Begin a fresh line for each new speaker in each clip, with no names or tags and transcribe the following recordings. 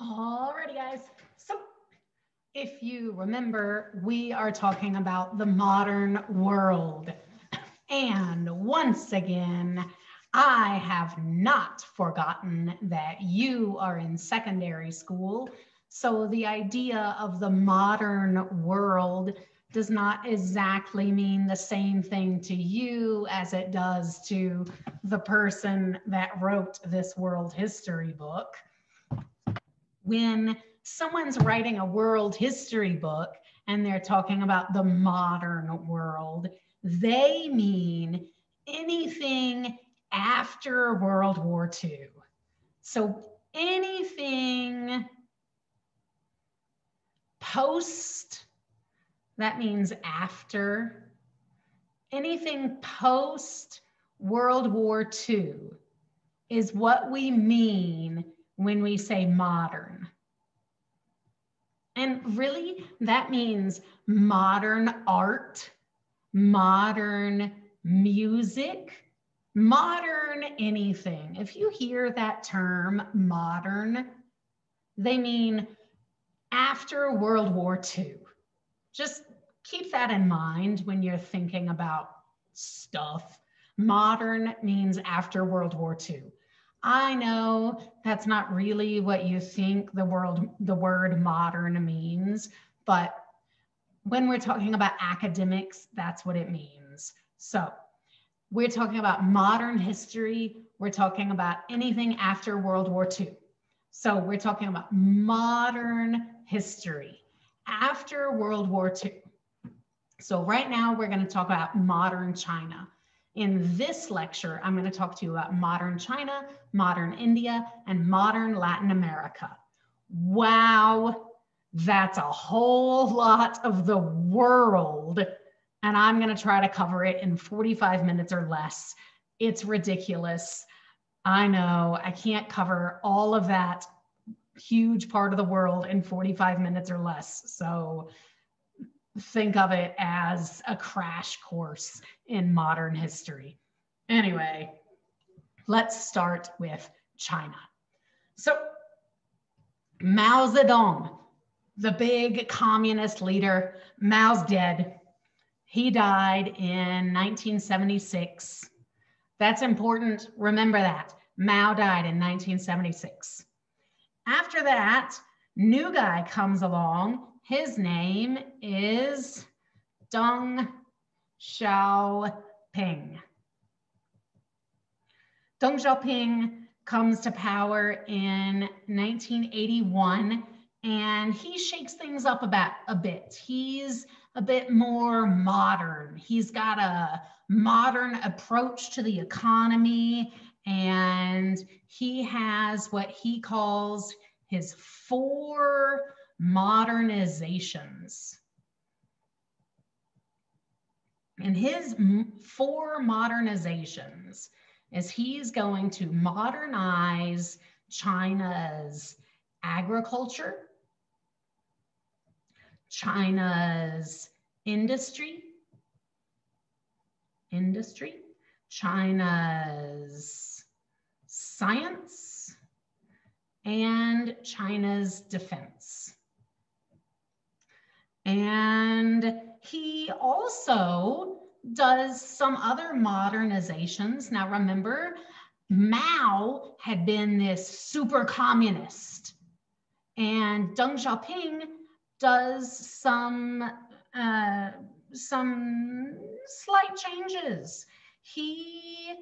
Alrighty, guys. So, if you remember, we are talking about the modern world. And once again, I have not forgotten that you are in secondary school. So, the idea of the modern world does not exactly mean the same thing to you as it does to the person that wrote this world history book. When someone's writing a world history book and they're talking about the modern world, they mean anything after World War II. So anything post, that means after, anything post World War II is what we mean when we say modern. And really, that means modern art, modern music, modern anything. If you hear that term modern, they mean after World War II. Just keep that in mind when you're thinking about stuff. Modern means after World War II. I know that's not really what you think the word modern means, but when we're talking about academics, that's what it means. So we're talking about modern history. We're talking about anything after World War II. So we're talking about modern history after World War II. So right now we're going to talk about modern China. In this lecture, I'm going to talk to you about modern China, modern India, and modern Latin America. Wow, that's a whole lot of the world, and I'm going to try to cover it in 45 minutes or less. It's ridiculous. I know I can't cover all of that huge part of the world in 45 minutes or less. So think of it as a crash course in modern history. Anyway, let's start with China. So Mao Zedong, the big communist leader, Mao's dead. He died in 1976. That's important. Remember that. Mao died in 1976. After that, new guy comes along. His name is Deng Xiaoping. Deng Xiaoping comes to power in 1981, and he shakes things up a bit. He's a bit more modern. He's got a modern approach to the economy, and he has what he calls his 4 modernizations. And his 4 modernizations is he's going to modernize China's agriculture, China's industry, China's science, and China's defense. And he also does some other modernizations. Now remember, Mao had been this super communist, and Deng Xiaoping does some slight changes. He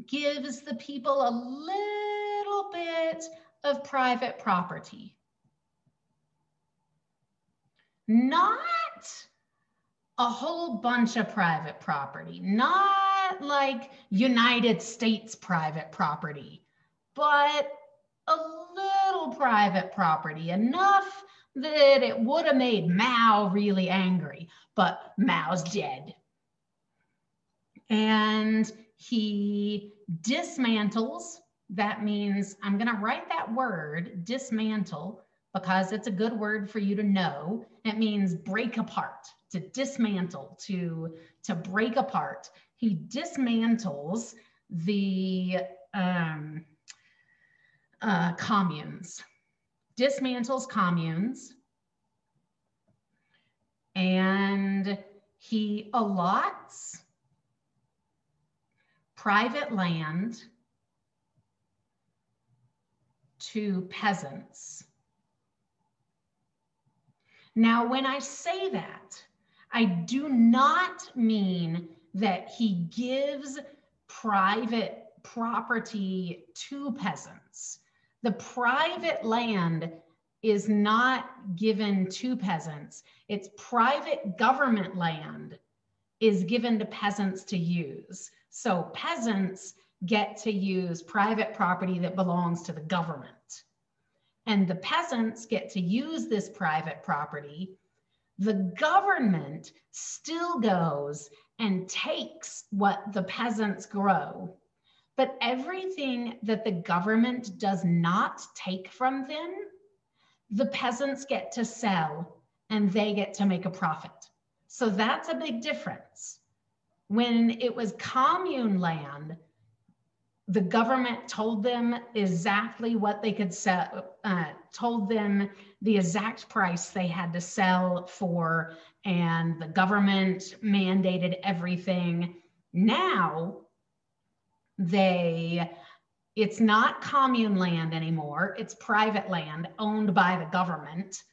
gives the people a little bit of private property. Not a whole bunch of private property, not like United States private property, but a little private property, enough that it would have made Mao really angry, but Mao's dead. And he dismantles, that means I'm going to write that word, dismantle, because it's a good word for you to know. It means break apart, to dismantle, to break apart. He dismantles the communes. dismantles communes, and he allots private land to peasants. Now, when I say that, I do not mean that he gives private property to peasants. The private land is not given to peasants. It's private government land is given to peasants to use. So peasants get to use private property that belongs to the government. And the peasants get to use this private property. The government still goes and takes what the peasants grow. But everything that the government does not take from them, the peasants get to sell and they get to make a profit. So that's a big difference. When it was commune land, the government told them exactly what they could sell, told them the exact price they had to sell for, and the government mandated everything. Now, it's not commune land anymore. It's private land owned by the government.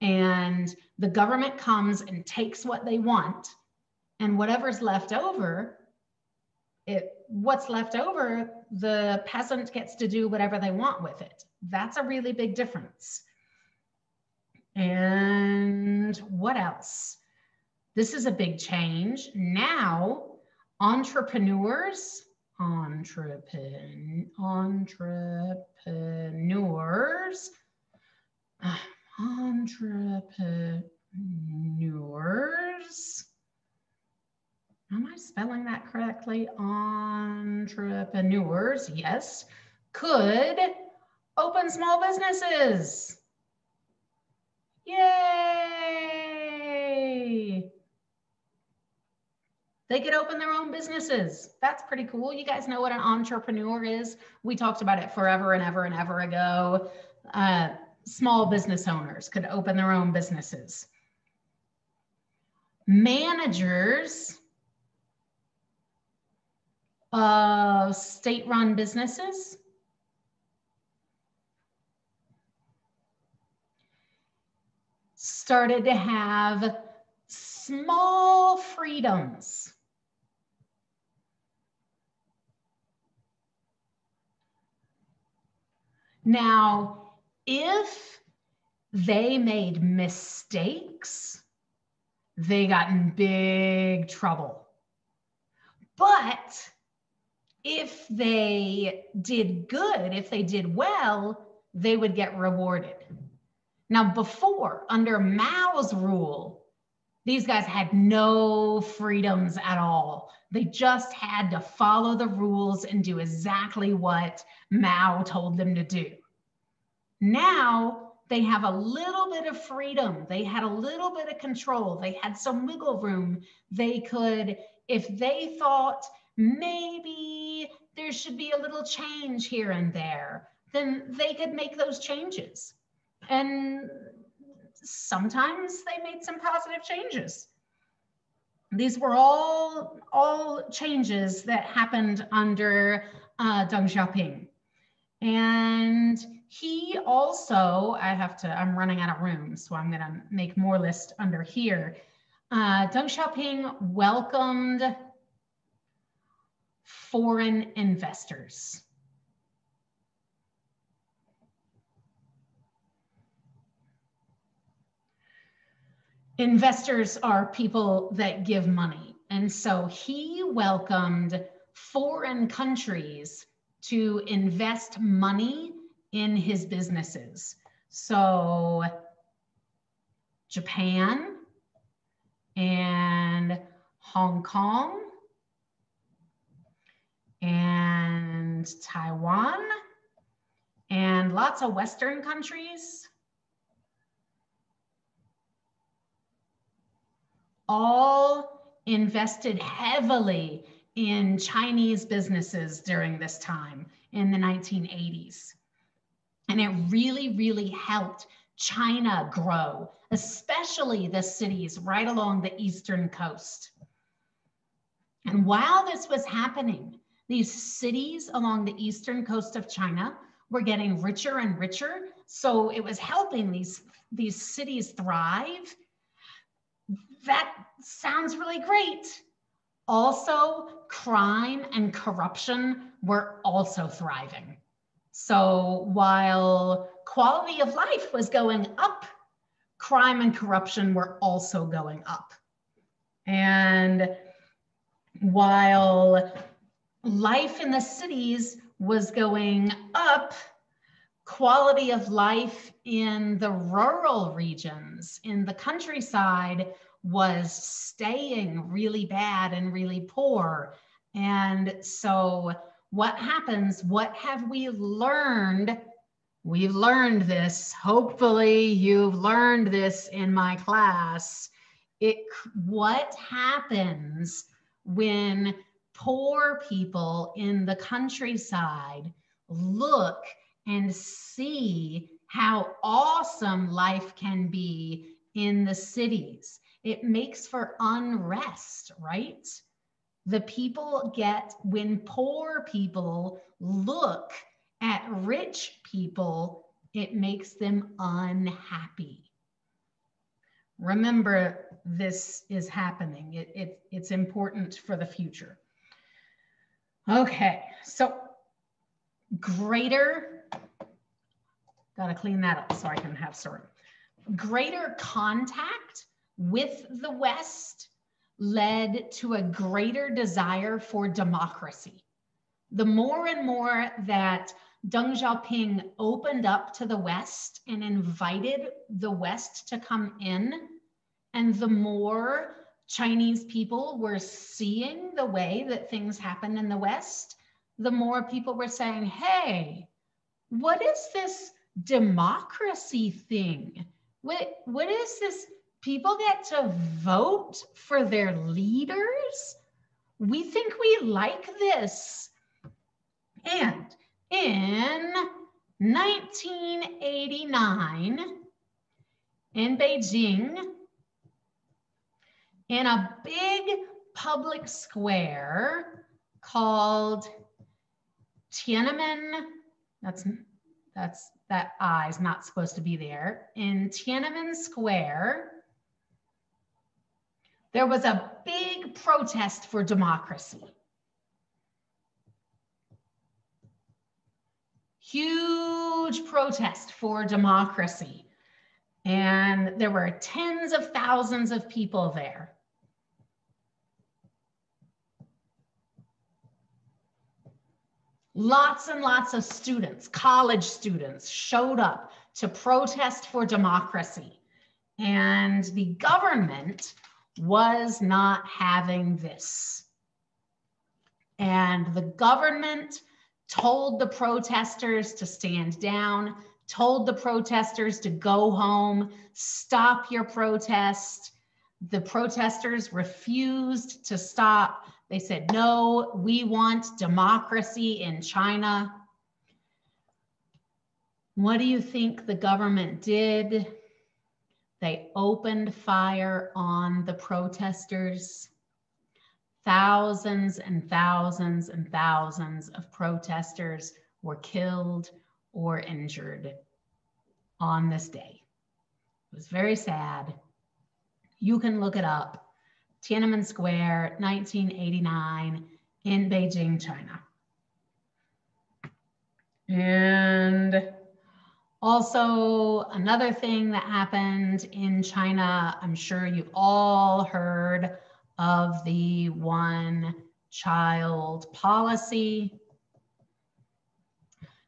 And the government comes and takes what they want, and whatever's left over, what's left over, the peasant gets to do whatever they want with it. That's a really big difference. And what else? This is a big change. Now, entrepreneurs am I spelling that correctly? Entrepreneurs, yes, could open small businesses. Yay! They could open their own businesses. That's pretty cool. You guys know what an entrepreneur is? We talked about it forever and ever and ever ago. Small business owners could open their own businesses. Managers of state-run businesses started to have small freedoms. Now, if they made mistakes, they got in big trouble. But if they did good, if they did well, they would get rewarded. Now, before, under Mao's rule, these guys had no freedoms at all. They just had to follow the rules and do exactly what Mao told them to do. Now, they have a little bit of freedom. They had a little bit of control. They had some wiggle room. They could, if they thought maybe there should be a little change here and there, then they could make those changes. And sometimes they made some positive changes. These were all changes that happened under Deng Xiaoping. And he also, I'm running out of room, so I'm gonna make more lists under here. Deng Xiaoping welcomed foreign investors. Investors are people that give money. And so he welcomed foreign countries to invest money in his businesses. So Japan and Hong Kong and Taiwan and lots of Western countries all invested heavily in Chinese businesses during this time in the 1980s. And it really, really helped China grow, especially the cities right along the eastern coast. And while this was happening, these cities along the eastern coast of China were getting richer and richer. So it was helping these cities thrive. That sounds really great. Also, crime and corruption were also thriving. So while quality of life was going up, crime and corruption were also going up. And while life in the cities was going up, quality of life in the rural regions, in the countryside, was staying really bad and really poor. And so what happens? What have we learned? We've learned this. Hopefully you've learned this in my class. What happens when poor people in the countryside look and see how awesome life can be in the cities? It makes for unrest, right? The people get, when poor people look at rich people, it makes them unhappy. Remember, this is happening. It's important for the future. Okay, so gotta clean that up so I can have syrup. Greater contact with the West led to a greater desire for democracy. The more and more that Deng Xiaoping opened up to the West and invited the West to come in, and the more Chinese people were seeing the way that things happen in the West, the more people were saying, hey, what is this democracy thing? What is this? People get to vote for their leaders? We think we like this. And in 1989, in Beijing, in a big public square called Tiananmen, that I is not supposed to be there. In Tiananmen Square, there was a big protest for democracy. Huge protest for democracy. And there were tens of thousands of people there. Lots and lots of students, college students, showed up to protest for democracy. And the government was not having this. And the government told the protesters to stand down, told the protesters to go home, stop your protest. The protesters refused to stop. They said, no, we want democracy in China. What do you think the government did? They opened fire on the protesters. Thousands and thousands and thousands of protesters were killed or injured on this day. It was very sad. You can look it up. Tiananmen Square, 1989, in Beijing, China. And also another thing that happened in China, I'm sure you've all heard of the one-child policy.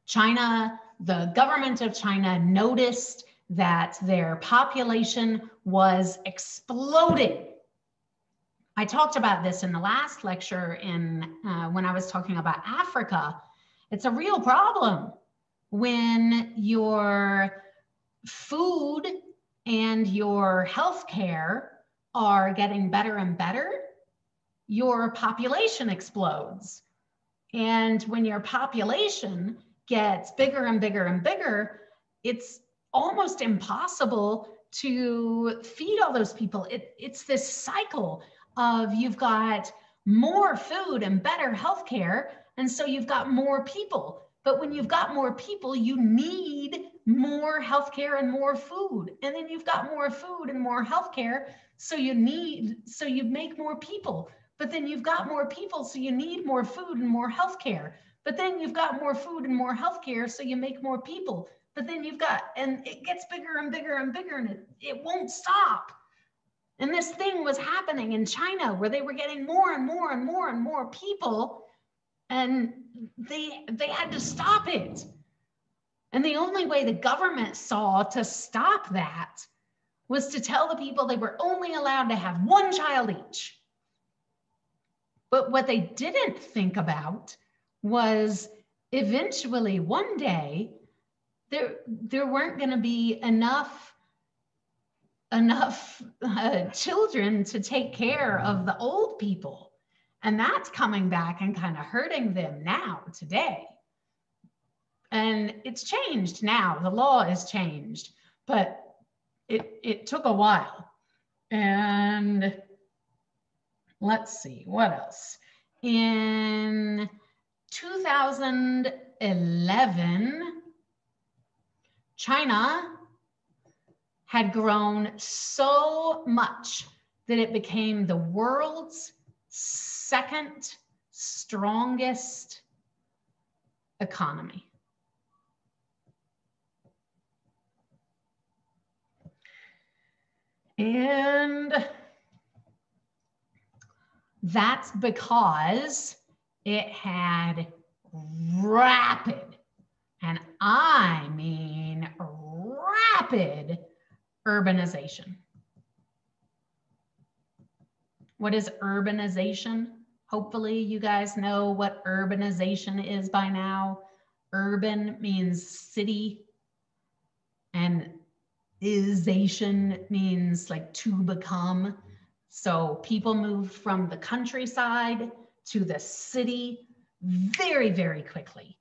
China, the government of China noticed that their population was exploding. I talked about this in the last lecture when I was talking about Africa. It's a real problem when your food and your healthcare are getting better and better, your population explodes. And when your population gets bigger and bigger and bigger, it's almost impossible to feed all those people. It's this cycle of you've got more food and better healthcare, and so you've got more people. But when you've got more people, you need more healthcare and more food. And then you've got more food and more healthcare, so you make more people. But then you've got more people, so you need more food and more healthcare. But then you've got more food and more healthcare, so you make more people. But then and it gets bigger and bigger and bigger, and it won't stop. And this thing was happening in China where they were getting more and more and more and more people, and they had to stop it. And the only way the government saw to stop that was to tell the people they were only allowed to have one child each. But what they didn't think about was eventually one day there weren't going to be enough children to take care of the old people. And that's coming back and kind of hurting them now today. And it's changed now. The law is changed, but it took a while. And let's see, what else? In 2011, China had grown so much that it became the world's second strongest economy. And that's because it had rapid, and I mean rapid, urbanization. What is urbanization? Hopefully you guys know what urbanization is by now. Urban means city, and ization means like to become. So people moved from the countryside to the city very, very quickly.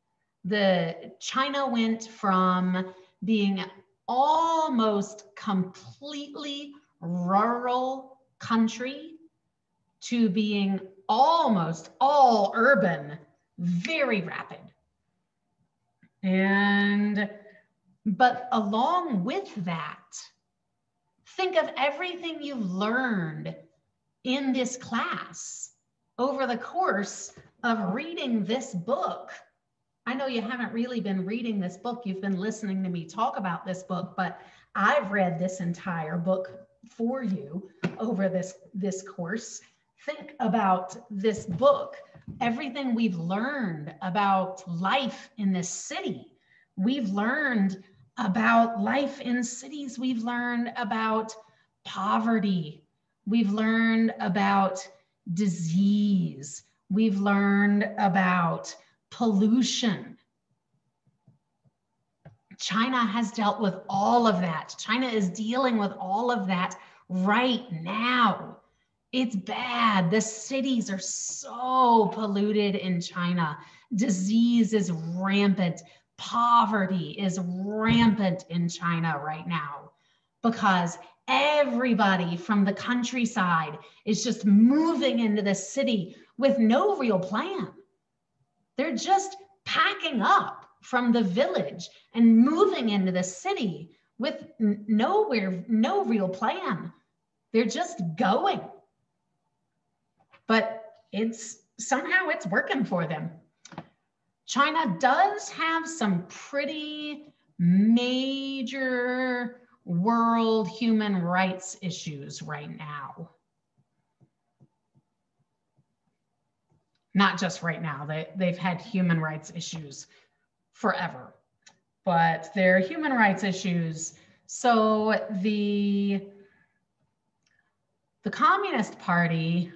China went from being almost completely rural country to being almost all urban, very rapid. But along with that, think of everything you've learned in this class over the course of reading this book. I know you haven't really been reading this book. You've been listening to me talk about this book, but I've read this entire book for you over this course. Think about this book, everything we've learned about life in this city. We've learned about life in cities. We've learned about poverty. We've learned about disease. We've learned about pollution. China has dealt with all of that. China is dealing with all of that right now. It's bad. The cities are so polluted in China. Disease is rampant. Poverty is rampant in China right now because everybody from the countryside is just moving into the city with no real plan. They're just packing up from the village and moving into the city with no real plan. They're just going. But somehow it's working for them. China does have some pretty major world human rights issues right now. Not just right now, they've had human rights issues forever, but they're human rights issues. So the Communist Party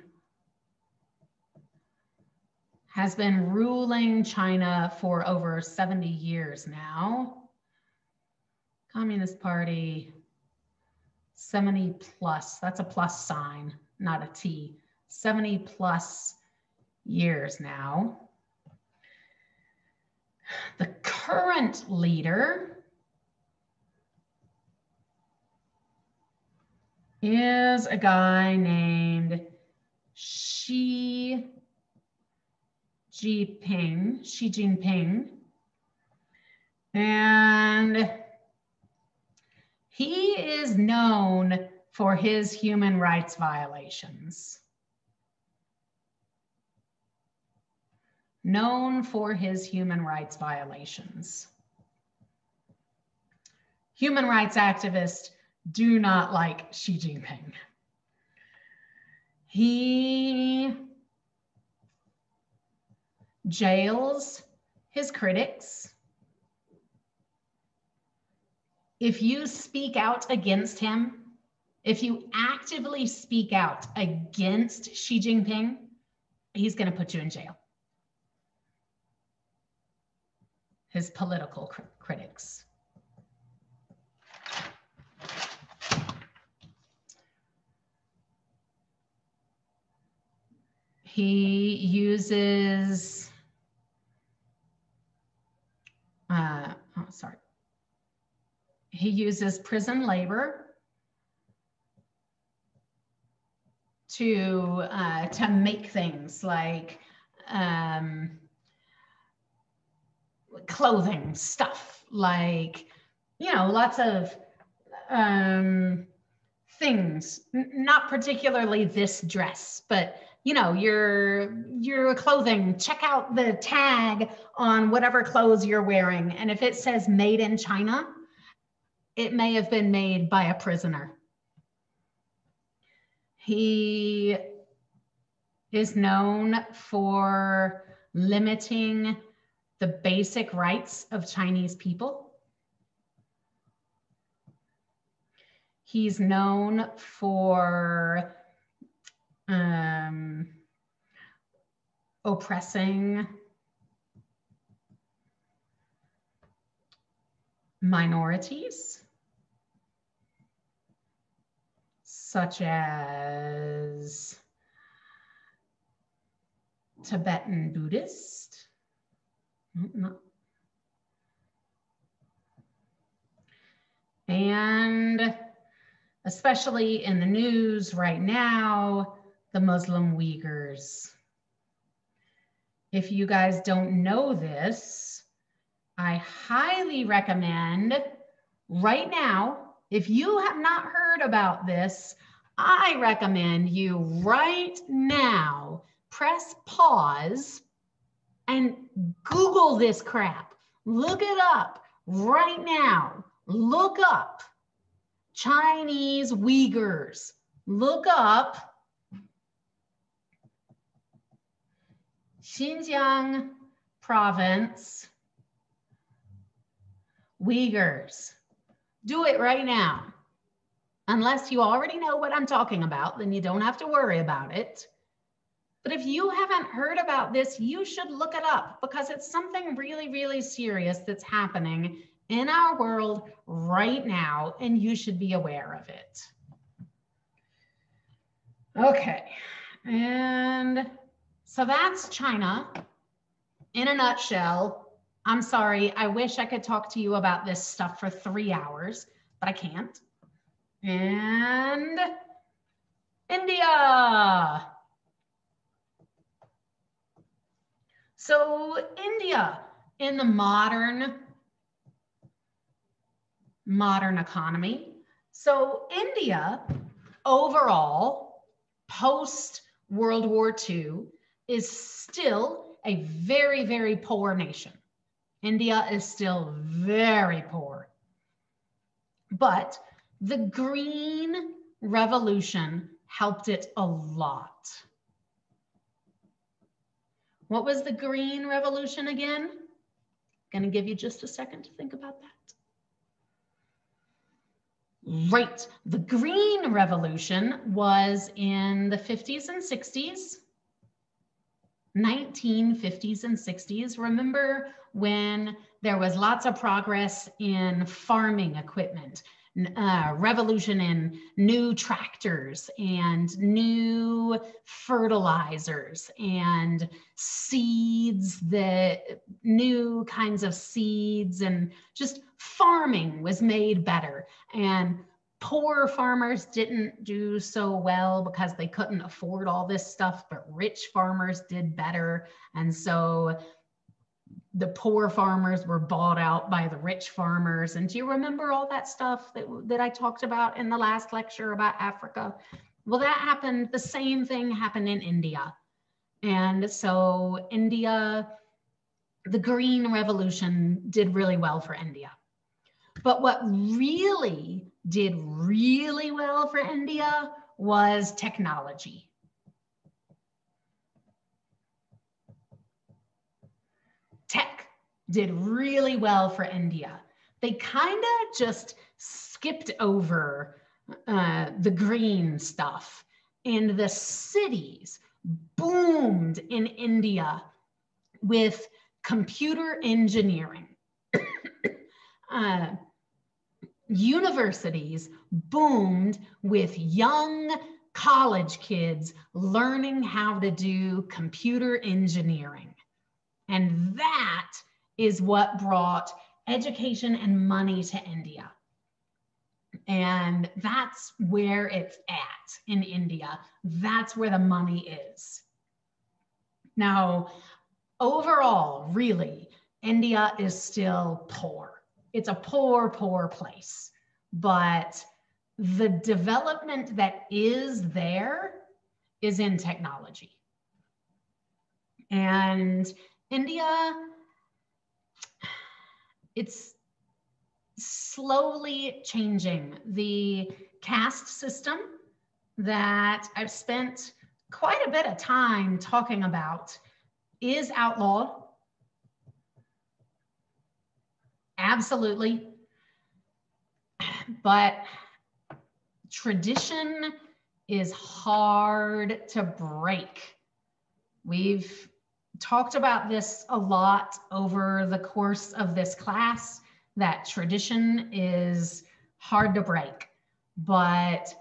has been ruling China for over 70 years now. Communist Party, 70 plus, that's a plus sign, not a T, 70 plus years now. The current leader is a guy named Xi Jinping. And he is known for his human rights violations. Known for his human rights violations. Human rights activists do not like Xi Jinping. He jails his critics. If you speak out against him, if you actively speak out against Xi Jinping, he's going to put you in jail. His political critics. He uses, he uses prison labor to make things like clothing stuff, like, you know, lots of things, not particularly this dress, but you know, your clothing, check out the tag on whatever clothes you're wearing. And if it says made in China, it may have been made by a prisoner. He is known for limiting the basic rights of Chinese people. He's known for oppressing minorities, such as Tibetan Buddhist. And especially in the news right now, the Muslim Uyghurs. If you guys don't know this, I highly recommend right now, if you have not heard about this, I recommend you right now press pause and Google this crap. Look it up right now. Look up Chinese Uyghurs. Look up Xinjiang province Uyghurs. Do it right now. Unless you already know what I'm talking about, then you don't have to worry about it. But if you haven't heard about this, you should look it up because it's something really, really serious that's happening in our world right now, and you should be aware of it. Okay, and so that's China in a nutshell. I'm sorry, I wish I could talk to you about this stuff for 3 hours, but I can't. And India. So India in the modern economy. So India overall, post World War II, is still a very, very poor nation. India is still very poor. But the Green Revolution helped it a lot. What was the Green Revolution again? Going to give you just a second to think about that. Right, the Green Revolution was in the 50s and 60s, 1950s and 60s. Remember when there was lots of progress in farming equipment? revolution in new tractors and new fertilizers and seeds, new kinds of seeds, and just farming was made better. And poor farmers didn't do so well because they couldn't afford all this stuff, but rich farmers did better. And so the poor farmers were bought out by the rich farmers. And do you remember all that stuff that I talked about in the last lecture about Africa? Well, that happened, the same thing happened in India. And so India, the Green Revolution did really well for India. But what really did really well for India was technology. Tech did really well for India. They kind of just skipped over the green stuff, and the cities boomed in India with computer engineering. Universities boomed with young college kids learning how to do computer engineering. And that is what brought education and money to India. And that's where it's at in India. That's where the money is. Now, overall, really, India is still poor. It's a poor, poor place. But the development that is there is in technology. And India, it's slowly changing. The caste system that I've spent quite a bit of time talking about is outlawed. Absolutely. But tradition is hard to break. We've talked about this a lot over the course of this class, that tradition is hard to break, but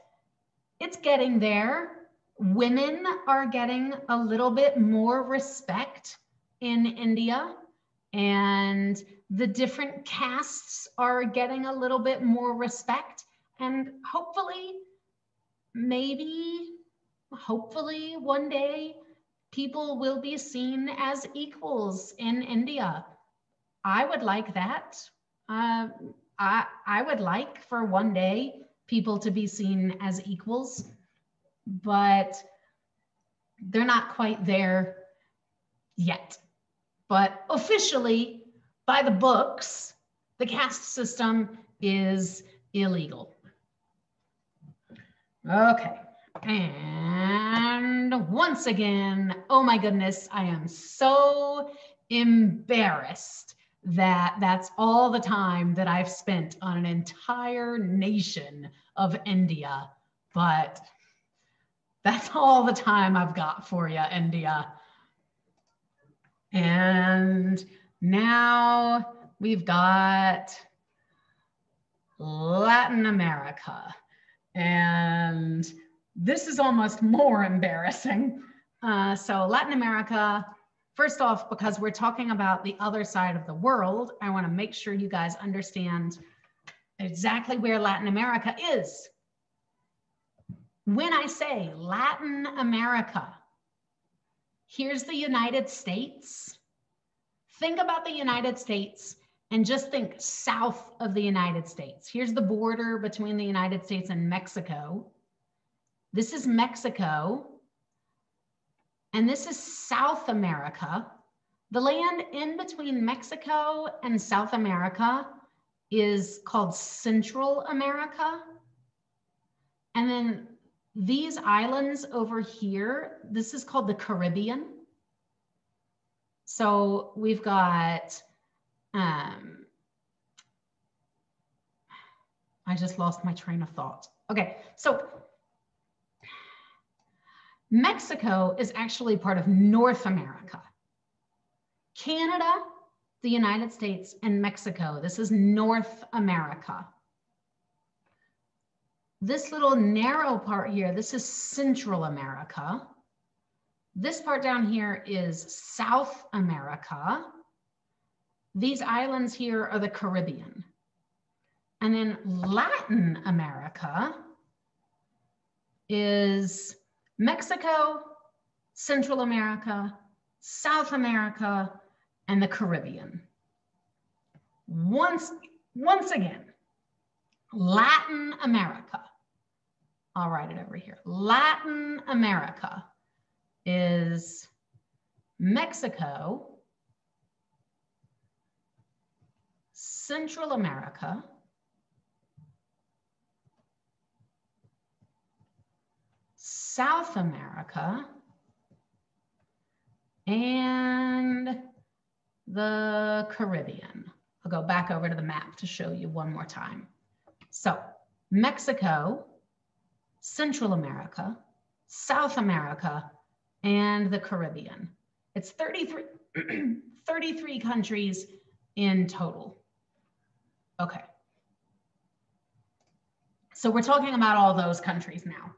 it's getting there. Women are getting a little bit more respect in India, and the different castes are getting a little bit more respect, and hopefully one day people will be seen as equals in India. I would like that. I would like for one day people to be seen as equals, but they're not quite there yet. But officially, by the books, the caste system is illegal. Okay. And once again, oh my goodness, I am so embarrassed that that's all the time that I've spent on an entire nation of India. But that's all the time I've got for you, India. And now we've got Latin America. And this is almost more embarrassing. So Latin America, first off, because we're talking about the other side of the world, I want to make sure you guys understand exactly where Latin America is. When I say Latin America, here's the United States. Think about the United States and just think south of the United States. Here's the border between the United States and Mexico. This is Mexico. And this is South America. The land in between Mexico and South America is called Central America. And then these islands over here, this is called the Caribbean. So we've got, I just lost my train of thought. Okay, so Mexico is actually part of North America. Canada, the United States, and Mexico, this is North America. This little narrow part here, this is Central America. This part down here is South America. These islands here are the Caribbean. And then Latin America is Mexico, Central America, South America, and the Caribbean. Once again, Latin America. I'll write it over here. Latin America is Mexico, Central America, South America, and the Caribbean. I'll go back over to the map to show you one more time. So Mexico, Central America, South America, and the Caribbean. It's 33 countries in total. Okay. So we're talking about all those countries now.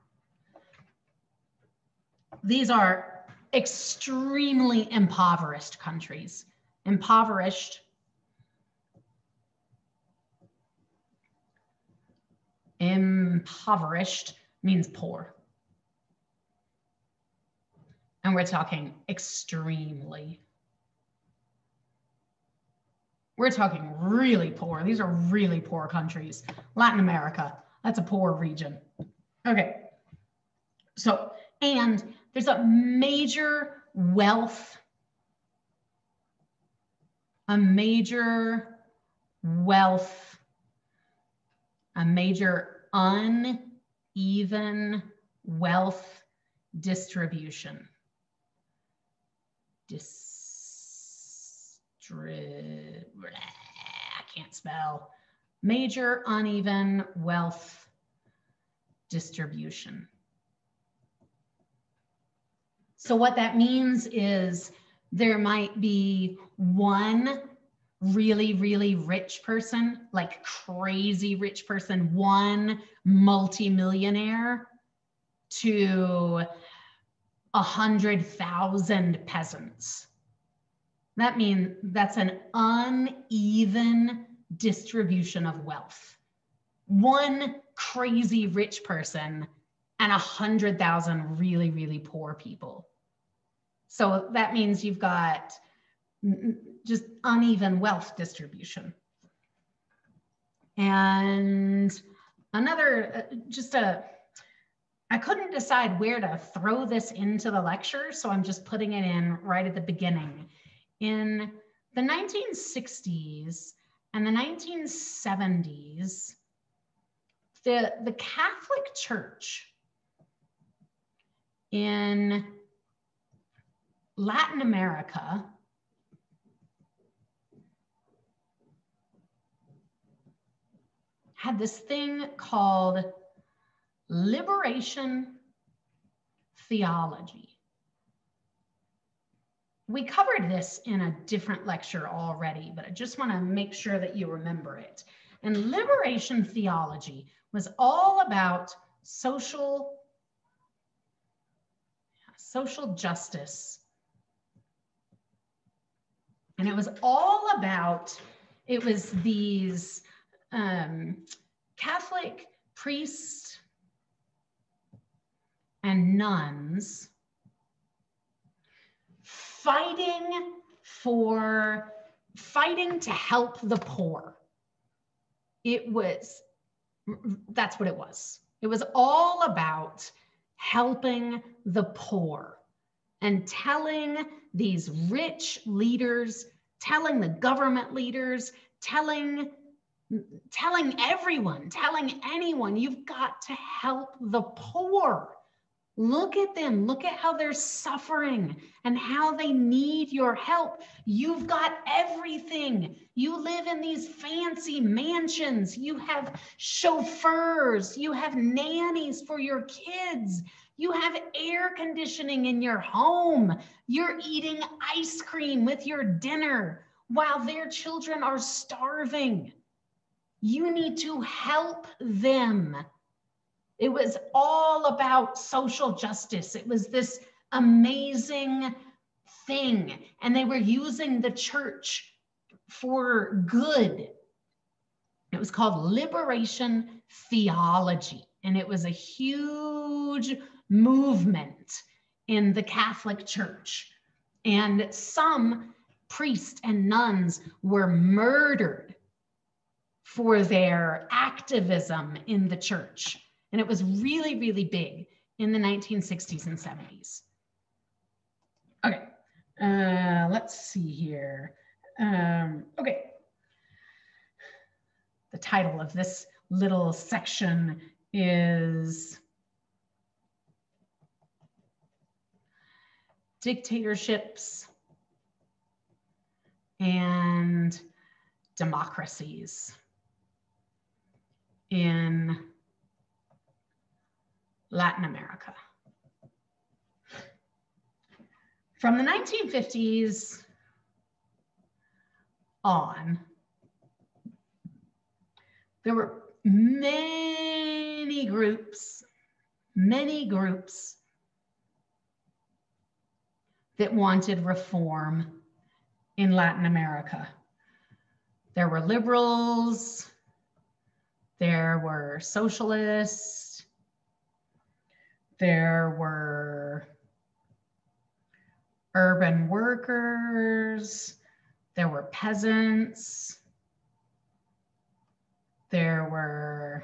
These are extremely impoverished countries. Impoverished means poor. And we're talking extremely. We're talking really poor. These are really poor countries. Latin America, that's a poor region. Okay. So, and there's a major wealth, a major uneven wealth distribution. I can't spell. Major uneven wealth distribution. So what that means is there might be one really, really rich person, like crazy rich person, one multimillionaire to 100,000 peasants. That means that's an uneven distribution of wealth. One crazy rich person and 100,000 really, really poor people. So that means you've got just uneven wealth distribution. And another, I couldn't decide where to throw this into the lecture, so I'm just putting it in right at the beginning. In the 1960s and the 1970s, the Catholic Church in Latin America had this thing called liberation theology. We covered this in a different lecture already, but I just want to make sure that you remember it. And liberation theology was all about social justice. And it was all about, it was these Catholic priests and nuns fighting to help the poor. That's what it was. It was all about helping the poor and telling these rich leaders, telling the government leaders, telling everyone, telling anyone, you've got to help the poor. Look at them. Look at how they're suffering and how they need your help. You've got everything. You live in these fancy mansions. You have chauffeurs. You have nannies for your kids. You have air conditioning in your home. You're eating ice cream with your dinner while their children are starving. You need to help them. It was all about social justice. It was this amazing thing. And they were using the church for good. It was called liberation theology. And it was a huge movement in the Catholic Church. And some priests and nuns were murdered for their activism in the church. And it was really, really big in the 1960s and 70s. Okay, let's see here. Okay. The title of this little section is Dictatorships and Democracies in Latin America. From the 1950s on, there were many groups that wanted reform in Latin America. There were liberals, there were socialists, there were urban workers, there were peasants, there were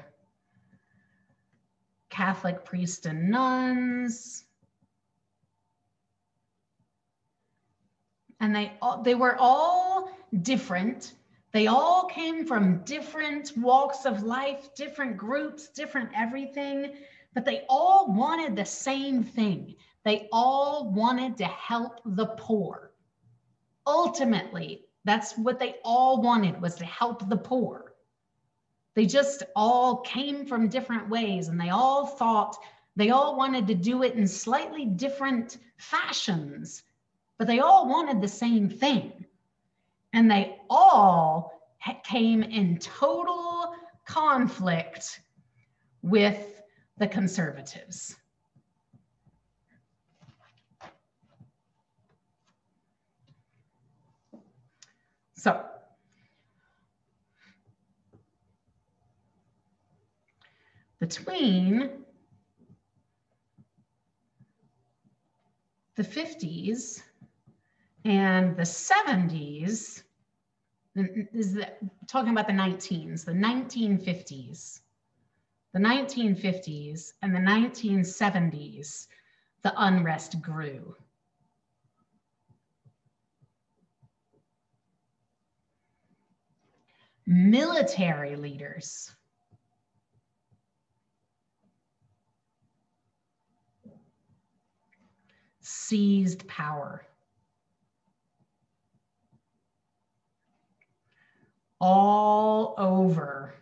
Catholic priests and nuns, and they were all different. They all came from different walks of life, different groups, different everything, but they all wanted the same thing. They all wanted to help the poor. Ultimately, that's what they all wanted, was to help the poor. They just all came from different ways, and they all wanted to do it in slightly different fashions, but they all wanted the same thing. And they all came in total conflict with the conservatives. So, between the 50s and the 70s, talking about the 1950s, the 1950s and the 1970s, the unrest grew. Military leaders seized power. All over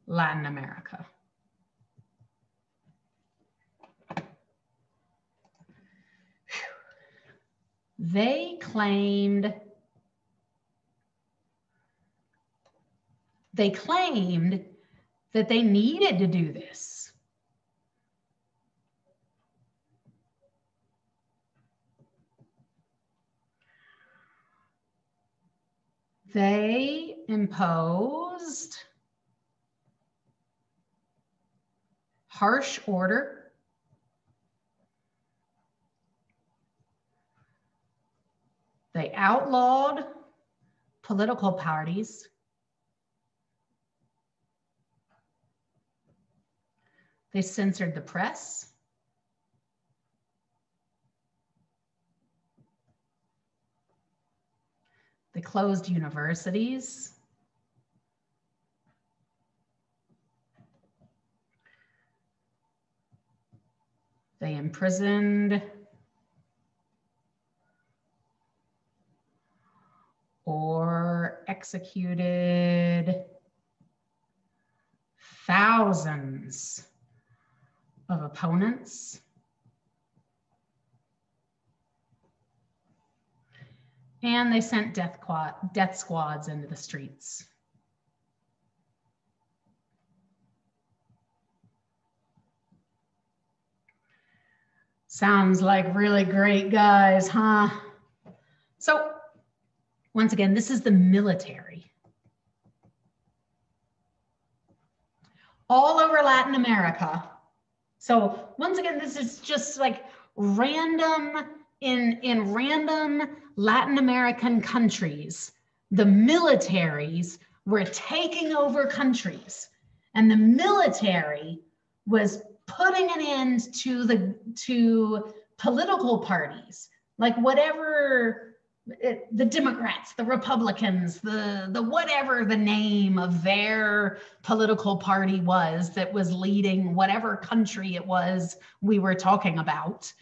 Latin America. They claimed that they needed to do this. They imposed harsh order. They outlawed political parties. They censored the press. They closed universities. They imprisoned or executed thousands of opponents. And they sent death squads into the streets. Sounds like really great guys, huh? So once again, this is the military. All over Latin America. So once again, this is just like random, in random Latin American countries, the militaries were taking over countries, and the military was putting an end to political parties, like whatever the Democrats, the Republicans, the whatever the name of their political party was that was leading whatever country it was we were talking about.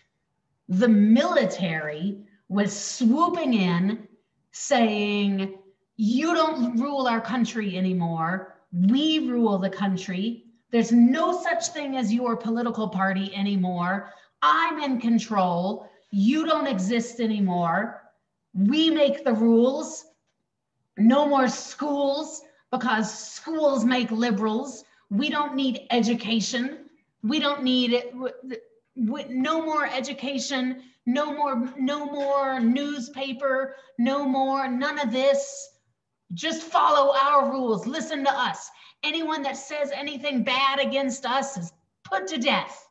The military was swooping in saying, you don't rule our country anymore. We rule the country. There's no such thing as your political party anymore. I'm in control. You don't exist anymore. We make the rules. No more schools, because schools make liberals. We don't need education. We don't need it. No more education, no more newspaper, none of this. Just follow our rules. Listen to us. Anyone that says anything bad against us is put to death.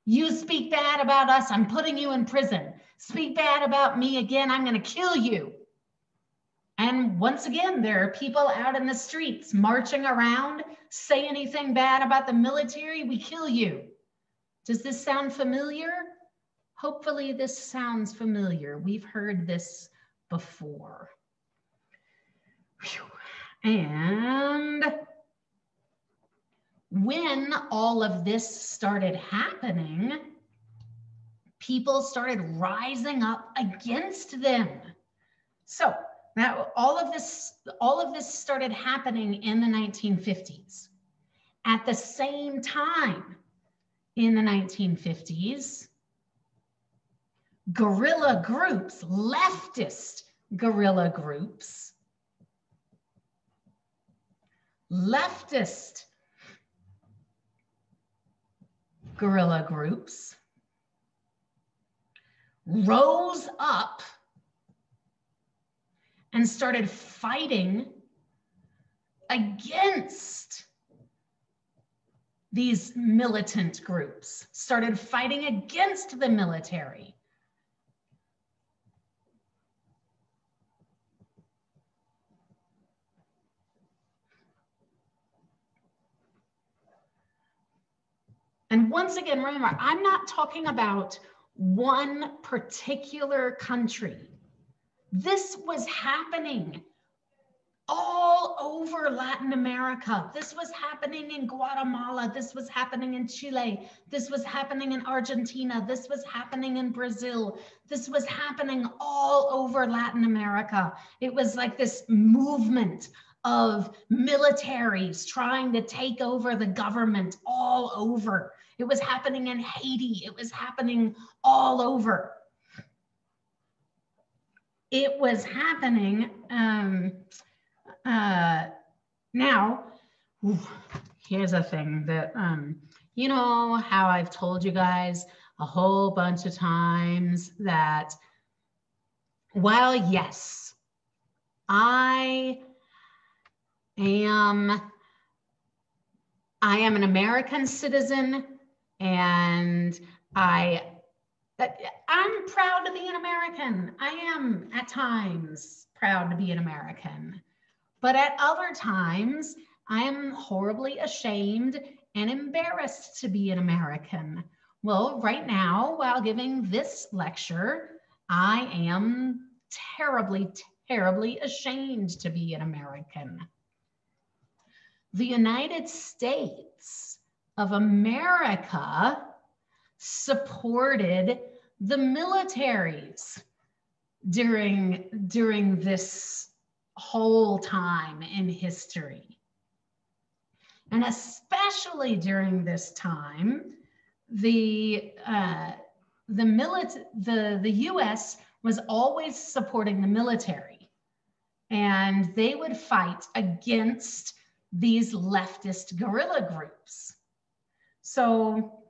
You speak bad about us, I'm putting you in prison. Speak bad about me again, I'm going to kill you. And once again, there are people out in the streets marching around. Say anything bad about the military, we kill you. Does this sound familiar? Hopefully this sounds familiar. We've heard this before. Whew. And when all of this started happening, people started rising up against them. So now all of this started happening in the 1950s. At the same time, in the 1950s, guerrilla groups, leftist guerrilla groups, rose up and started fighting against these militant groups, started fighting against the military. And once again, remember, I'm not talking about one particular country. This was happening all over Latin America. This was happening in Guatemala. This was happening in Chile. This was happening in Argentina. This was happening in Brazil. This was happening all over Latin America. It was like this movement of militaries trying to take over the government all over. It was happening in Haiti. It was happening all over. It was happening. Now, here's a thing that, you know how I've told you guys a whole bunch of times that while yes, I am an American citizen, and I'm proud to be an American. I am at times proud to be an American, but at other times I am horribly ashamed and embarrassed to be an American. Well, right now, while giving this lecture, I am terribly, terribly ashamed to be an American. The United States of America supported the militaries during this whole time in history. And especially during this time, the US was always supporting the military, and they would fight against these leftist guerrilla groups. So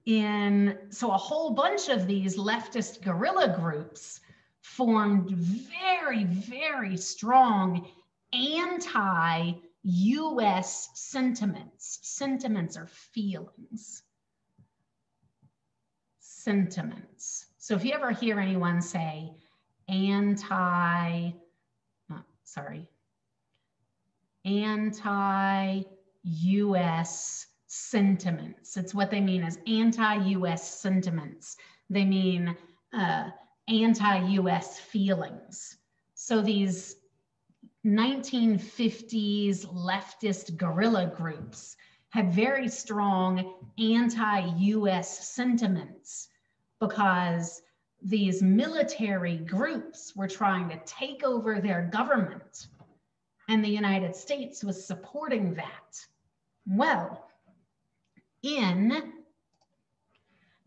a whole bunch of these leftist guerrilla groups formed very, very strong anti-US sentiments. Sentiments are feelings. Sentiments. So if you ever hear anyone say anti-US sentiments, it's what they mean as anti-US sentiments. They mean anti-US feelings. So these 1950s leftist guerrilla groups had very strong anti-US sentiments because these military groups were trying to take over their government, and the United States was supporting that. Well, in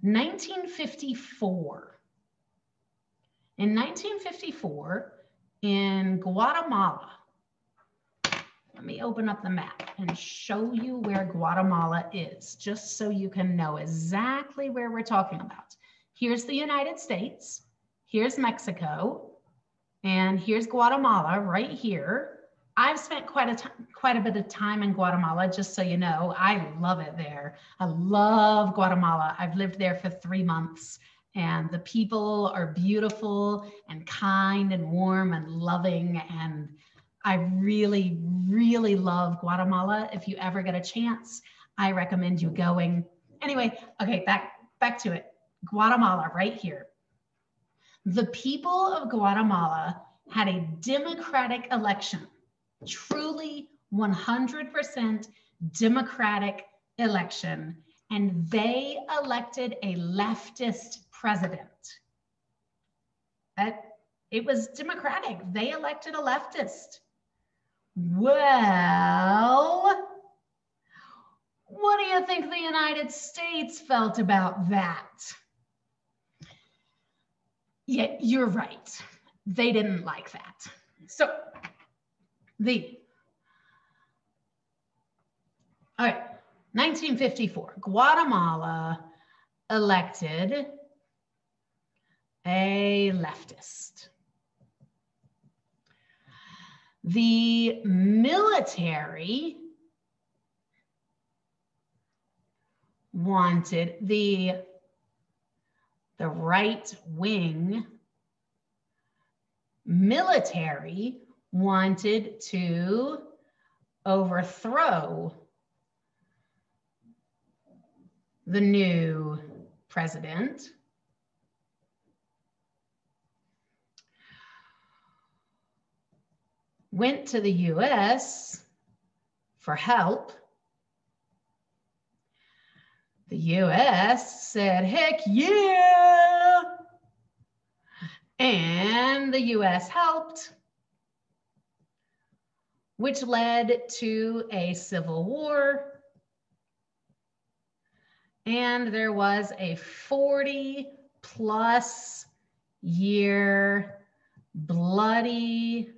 1954, in Guatemala, let me open up the map and show you where Guatemala is, just so you can know exactly where we're talking about. Here's the United States, here's Mexico, and here's Guatemala right here. I've spent quite a bit of time in Guatemala, just so you know. I love it there. I love Guatemala. I've lived there for 3 months, and the people are beautiful and kind and warm and loving, and I really, really love Guatemala. If you ever get a chance, I recommend you going. Anyway, okay, back to it. Guatemala, right here. The people of Guatemala had a democratic election, truly 100% democratic election, and they elected a leftist president. It was democratic. They elected a leftist. Well, what do you think the United States felt about that? Yeah, you're right. They didn't like that. So, all right, 1954, Guatemala elected a leftist. The military wanted the right wing military wanted to overthrow the new president. Went to the US for help. The US said, heck yeah! And the US helped, which led to a civil war. And there was a 40+ year bloody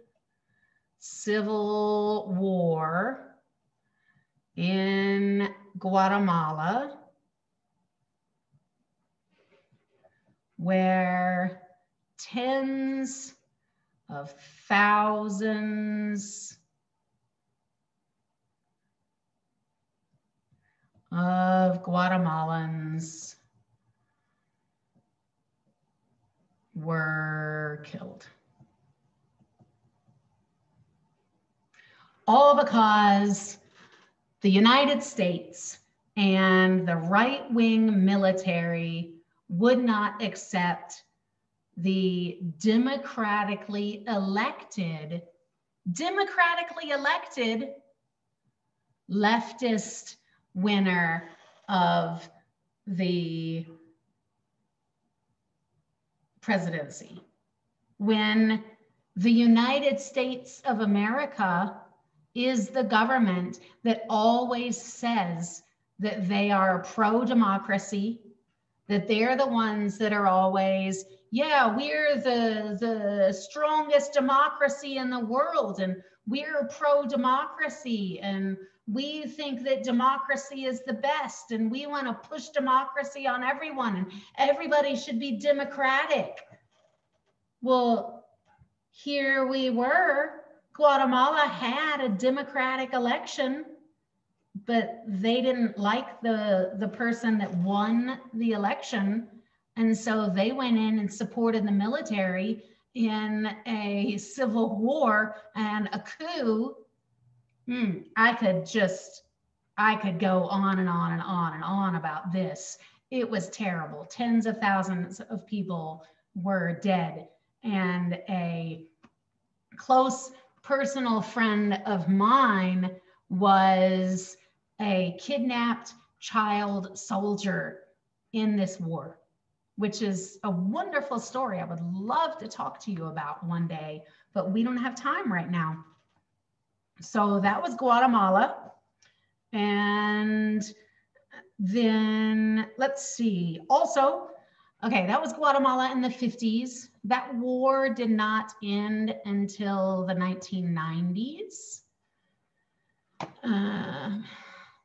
civil war in Guatemala, where tens of thousands of Guatemalans were killed. All because the United States and the right-wing military would not accept the democratically elected leftist winner of the presidency. When the United States of America is the government that always says that they are pro-democracy, that they're the ones that are always, yeah, we're the strongest democracy in the world, and we're pro-democracy, and we think that democracy is the best, and we want to push democracy on everyone, and everybody should be democratic. Well, here we were. Guatemala had a democratic election, but they didn't like the person that won the election. And so they went in and supported the military in a civil war and a coup. I could go on and on and on and on about this. It was terrible. Tens of thousands of people were dead. And a close personal friend of mine was a kidnapped child soldier in this war, which is a wonderful story I would love to talk to you about one day, but we don't have time right now. So that was Guatemala. And then let's see. Also, okay, that was Guatemala in the 50s. That war did not end until the 1990s.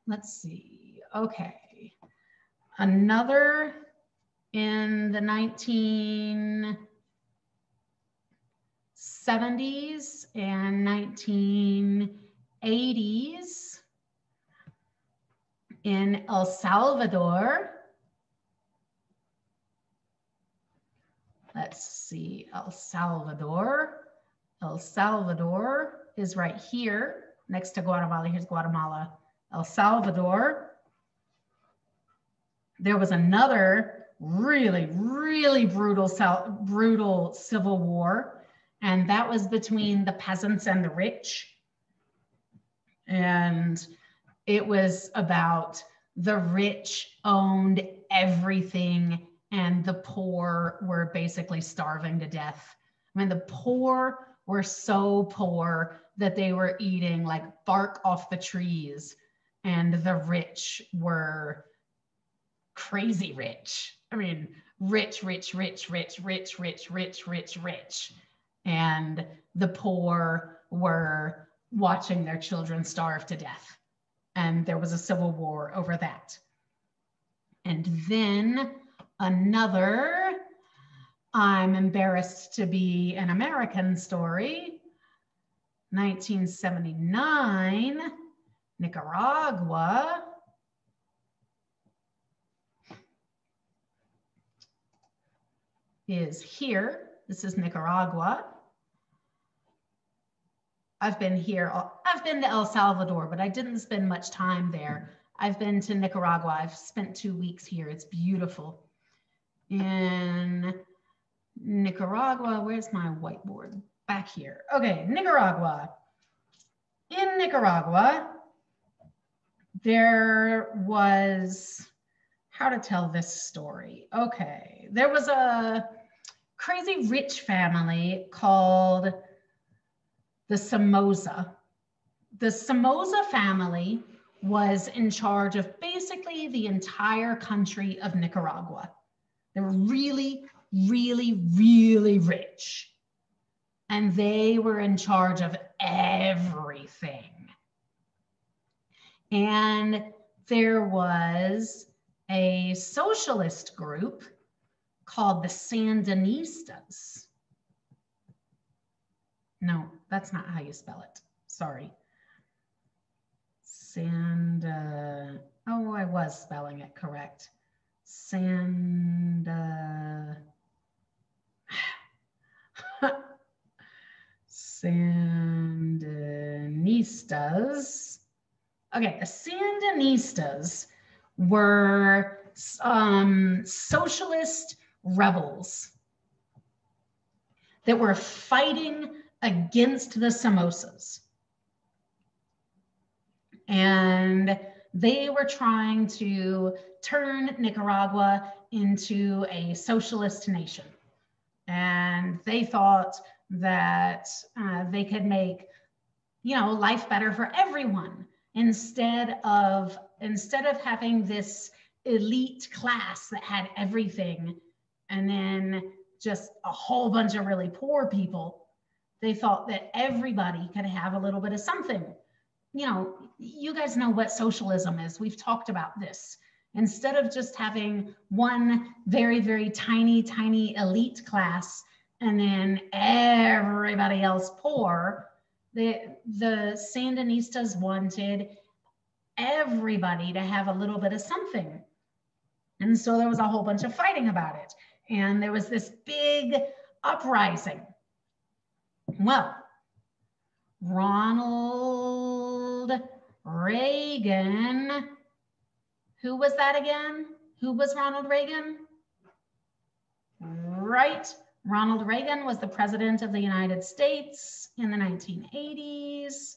Let's see. Okay. Another in the 1970s and 1980s in El Salvador. Let's see, El Salvador. El Salvador is right here next to Guatemala. Here's Guatemala. El Salvador. There was another really, really brutal civil war, and that was between the peasants and the rich. And it was about the rich owned everything and the poor were basically starving to death. I mean, the poor were so poor that they were eating like bark off the trees, and the rich were crazy rich. I mean, rich, rich, rich, rich, rich, rich, rich, rich, rich. And the poor were watching their children starve to death. And there was a civil war over that. And then another, I'm embarrassed to be an American story, 1979, Nicaragua. Is here. This is Nicaragua. I've been here. I've been to El Salvador, but I didn't spend much time there. I've been to Nicaragua. I've spent 2 weeks here. It's beautiful. In Nicaragua, where's my whiteboard? Back here. Okay, Nicaragua. In Nicaragua, there was, how to tell this story. Okay, there was a crazy rich family called the Somoza. The Somoza family was in charge of basically the entire country of Nicaragua. They were really, really, really rich. And they were in charge of everything. And there was a socialist group called the Sandinistas. No, that's not how you spell it. Sorry. Oh, I was spelling it correct. Sandinistas. Okay, the Sandinistas were socialist rebels that were fighting against the Somozas. And they were trying to turn Nicaragua into a socialist nation. And they thought that they could make, life better for everyone instead of having this elite class that had everything, and then just a whole bunch of really poor people. They thought that everybody could have a little bit of something. You know, you guys know what socialism is. We've talked about this. Instead of just having one very, very tiny, tiny elite class and then everybody else poor, the Sandinistas wanted everybody to have a little bit of something. And so there was a whole bunch of fighting about it. And there was this big uprising. Well, Ronald Reagan, who was that again? Who was Ronald Reagan? Right. Ronald Reagan was the president of the United States in the 1980s.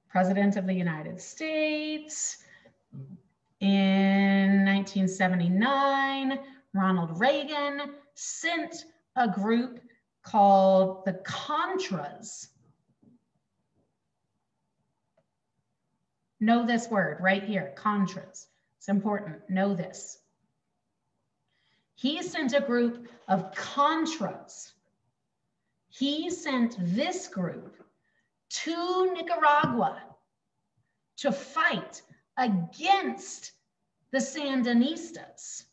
President of the United States. In 1979, Ronald Reagan sent a group called the Contras. Know this word right here, Contras. It's important, know this. He sent a group of Contras. He sent this group to Nicaragua to fight against the Sandinistas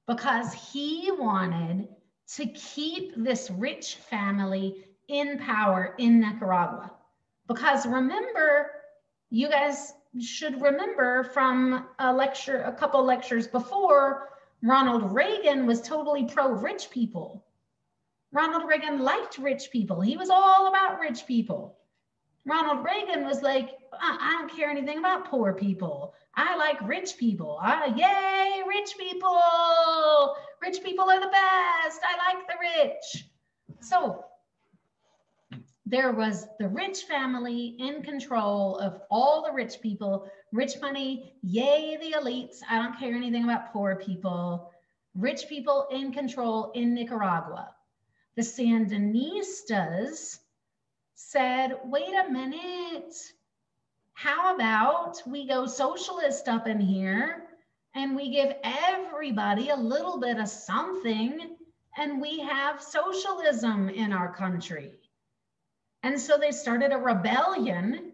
because he wanted to keep this rich family in power in Nicaragua. Because remember, you guys should remember from a couple lectures before, Ronald Reagan was totally pro-rich people. Ronald Reagan liked rich people. He was all about rich people. Ronald Reagan was like, I don't care anything about poor people. I like rich people. Yay, rich people. Rich people are the best. I like the rich. So there was the rich family in control of all the rich people. Rich money, yay, the elites. I don't care anything about poor people. Rich people in control in Nicaragua. The Sandinistas said, wait a minute, how about we go socialist up in here and we give everybody a little bit of something and we have socialism in our country. And so they started a rebellion.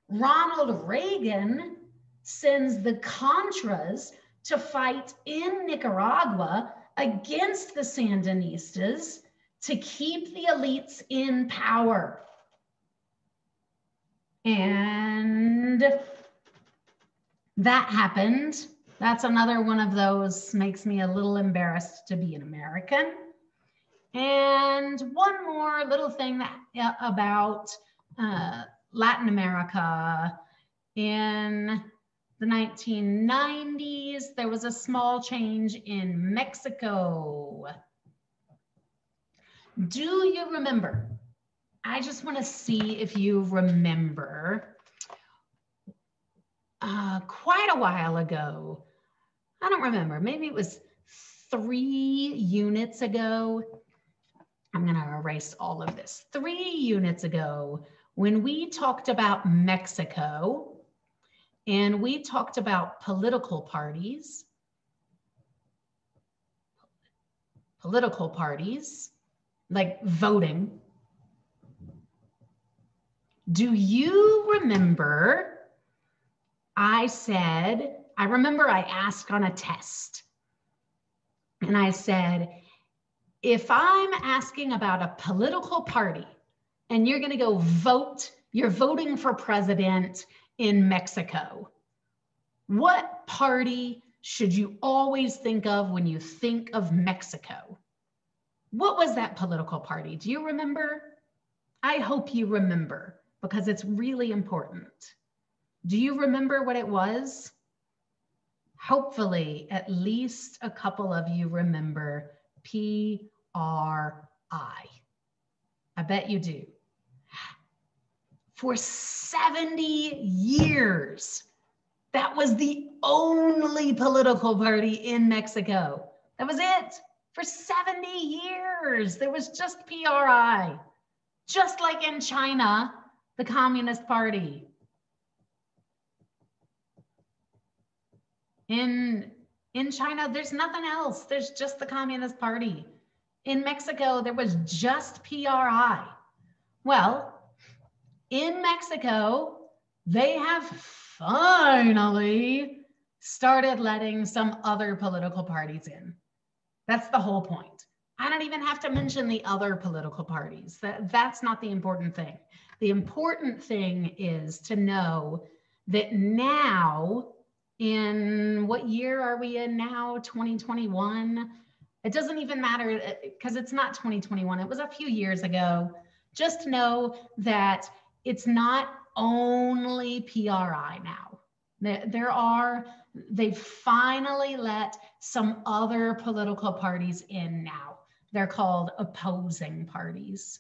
Ronald Reagan sends the Contras to fight in Nicaragua against the Sandinistas to keep the elites in power. And that happened. That's another one of those makes me a little embarrassed to be an American. And one more little thing about Latin America. In the 1990s, there was a small change in Mexico. Do you remember? I just want to see if you remember. Quite a while ago, I don't remember, maybe it was 3 units ago. I'm going to erase all of this. 3 units ago, when we talked about Mexico and we talked about political parties, like voting. Do you remember I remember I asked on a test and I said, if I'm asking about a political party and you're going to go vote, you're voting for president in Mexico, what party should you always think of when you think of Mexico? What was that political party? Do you remember? I hope you remember because it's really important. Do you remember what it was? Hopefully, at least a couple of you remember PRI. I bet you do. For 70 years, that was the only political party in Mexico. That was it. For 70 years, there was just PRI. Just like in China, the Communist Party. In In China, there's nothing else. There's just the Communist Party. In Mexico, there was just PRI. Well, in Mexico, they have finally started letting some other political parties in. That's the whole point. I don't even have to mention the other political parties. That's not the important thing. The important thing is to know that now, in what year are we in now? 2021? It doesn't even matter because it's not 2021. It was a few years ago. Just know that it's not only PRI now. They've finally let some other political parties in now. They're called opposing parties.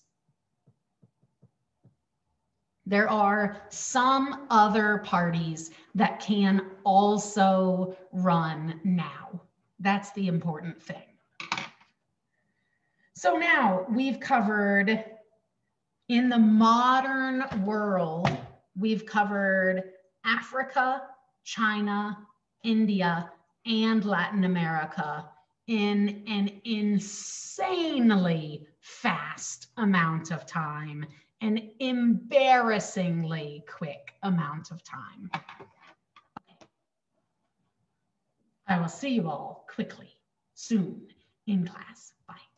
There are some other parties that can also run now. That's the important thing. So now we've covered, in the modern world, we've covered Africa, China, India, and Latin America in an insanely fast amount of time, an embarrassingly quick amount of time. I will see you all quickly, soon, in class. Bye.